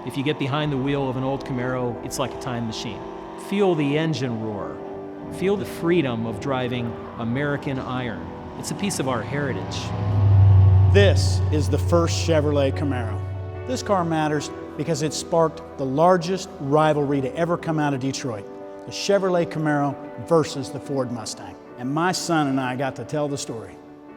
If you get behind the wheel of an old Camaro, it's like a time machine. Feel the engine roar. Feel the freedom of driving American iron. It's a piece of our heritage. This is the first Chevrolet Camaro. This car matters because it sparked the largest rivalry to ever come out of Detroit. The Chevrolet Camaro versus the Ford Mustang. And my son and I got to tell the story.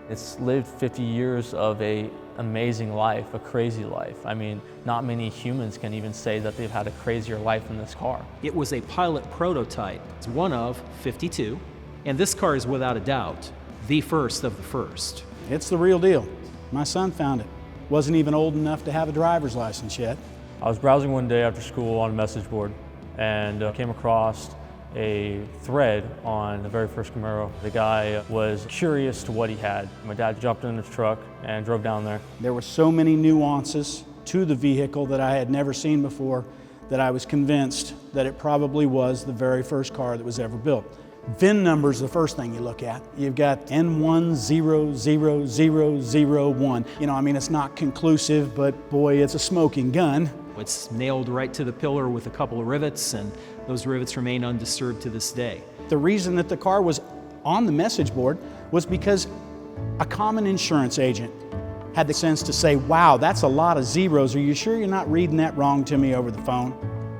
It's lived 50 years of an amazing life, a crazy life. I mean, not many humans can even say that they've had a crazier life in this car. It was a pilot prototype. It's one of 52, and this car is without a doubt the first of the first. It's the real deal. My son found it. Wasn't even old enough to have a driver's license yet. I was browsing one day after school on a message board and came across a thread on the very first Camaro. The guy was curious to what he had. My dad jumped in his truck and drove down there. There were so many nuances to the vehicle that I had never seen before that I was convinced that it probably was the very first car that was ever built. VIN number is the first thing you look at. You've got N100001. You know, I mean, it's not conclusive, but boy, it's a smoking gun. It's nailed right to the pillar with a couple of rivets, and those rivets remain undisturbed to this day. The reason that the car was on the message board was because a common insurance agent had the sense to say, wow, that's a lot of zeros. Are you sure you're not reading that wrong to me over the phone?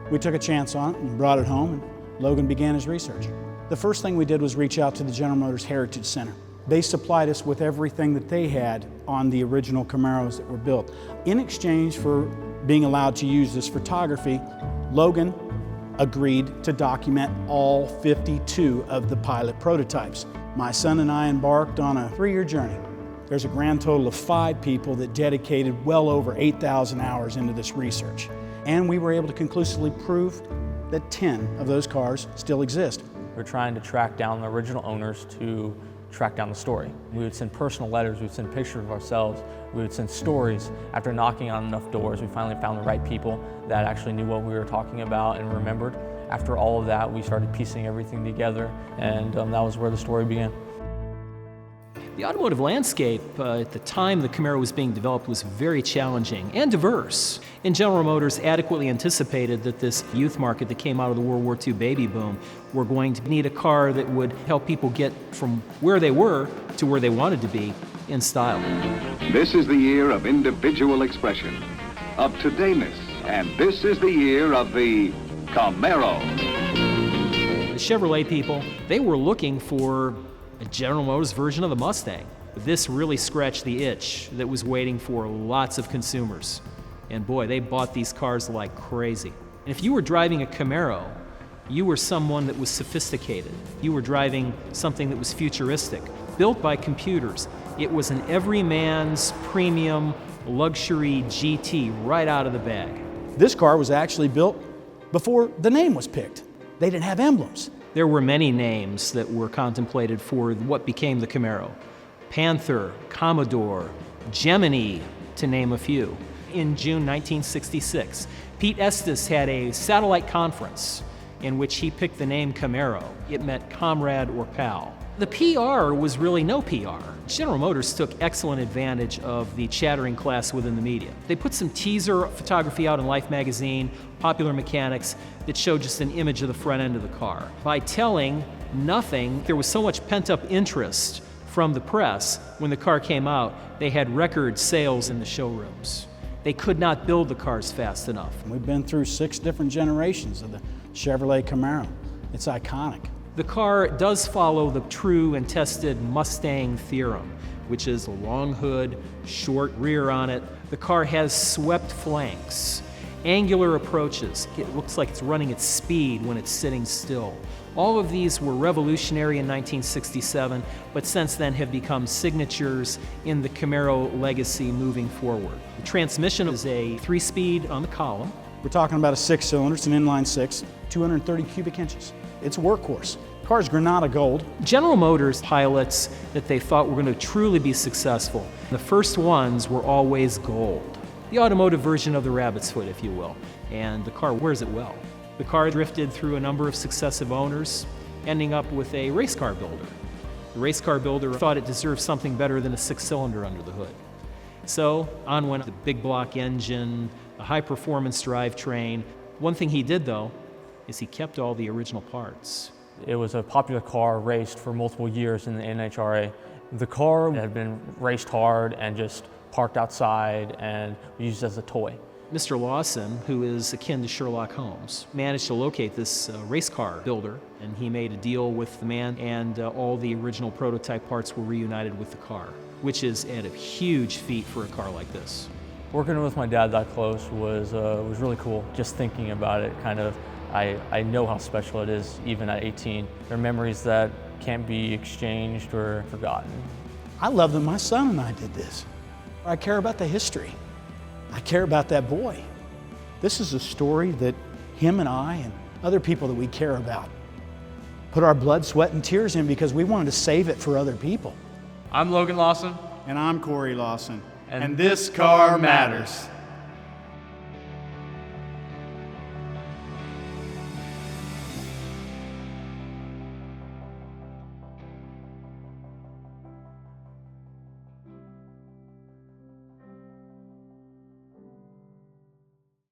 We took a chance on it and brought it home, and Logan began his research. The first thing we did was reach out to the General Motors Heritage Center. They supplied us with everything that they had on the original Camaros that were built. In exchange for being allowed to use this photography, Logan agreed to document all 52 of the pilot prototypes. My son and I embarked on a 3-year journey. There's a grand total of 5 people that dedicated well over 8,000 hours into this research. And we were able to conclusively prove that 10 of those cars still exist. We're trying to track down the original owners to track down the story. We would send personal letters, we would send pictures of ourselves, we would send stories. After knocking on enough doors, we finally found the right people that actually knew what we were talking about and remembered. After all of that, we started piecing everything together, and that was where the story began. The automotive landscape at the time the Camaro was being developed was very challenging and diverse. And General Motors adequately anticipated that this youth market that came out of the World War II baby boom were going to need a car that would help people get from where they were to where they wanted to be in style. This is the year of individual expression, of todayness, and this is the year of the Camaro. The Chevrolet people, they were looking for a General Motors version of the Mustang. This really scratched the itch that was waiting for lots of consumers. And boy, they bought these cars like crazy. And if you were driving a Camaro, you were someone that was sophisticated. You were driving something that was futuristic, built by computers. It was an everyman's premium luxury GT right out of the bag. This car was actually built before the name was picked. They didn't have emblems. There were many names that were contemplated for what became the Camaro. Panther, Commodore, Gemini, to name a few. In June 1966, Pete Estes had a satellite conference in which he picked the name Camaro. It meant comrade or pal. The PR was really no PR. General Motors took excellent advantage of the chattering class within the media. They put some teaser photography out in Life magazine, Popular Mechanics, that showed just an image of the front end of the car. By telling nothing, there was so much pent-up interest from the press. When the car came out, they had record sales in the showrooms. They could not build the cars fast enough. We've been through 6 different generations of the Chevrolet Camaro. It's iconic. The car does follow the true and tested Mustang theorem, which is a long hood, short rear on it. The car has swept flanks, angular approaches. It looks like it's running at speed when it's sitting still. All of these were revolutionary in 1967, but since then have become signatures in the Camaro legacy moving forward. The transmission is a 3-speed on the column. We're talking about a 6-cylinder, it's an inline 6, 230 cubic inches. It's a workhorse. The car's Granada gold. General Motors pilots that they thought were going to truly be successful, the first ones were always gold. The automotive version of the rabbit's foot, if you will. And the car wears it well. The car drifted through a number of successive owners, ending up with a race car builder. The race car builder thought it deserved something better than a 6-cylinder under the hood. So on went the big block engine, a high-performance drivetrain. One thing he did, though, is he kept all the original parts. It was a popular car, raced for multiple years in the NHRA. The car had been raced hard and just parked outside and used as a toy. Mr. Lawson, who is akin to Sherlock Holmes, managed to locate this race car builder, and he made a deal with the man, and all the original prototype parts were reunited with the car, which is a huge feat for a car like this. Working with my dad that close was really cool. Just thinking about it, I know how special it is, even at 18. There are memories that can't be exchanged or forgotten. I love that my son and I did this. I care about the history. I care about that boy. This is a story that him and I and other people that we care about put our blood, sweat, and tears in because we wanted to save it for other people. I'm Logan Lawson. And I'm Corey Lawson. And this car matters.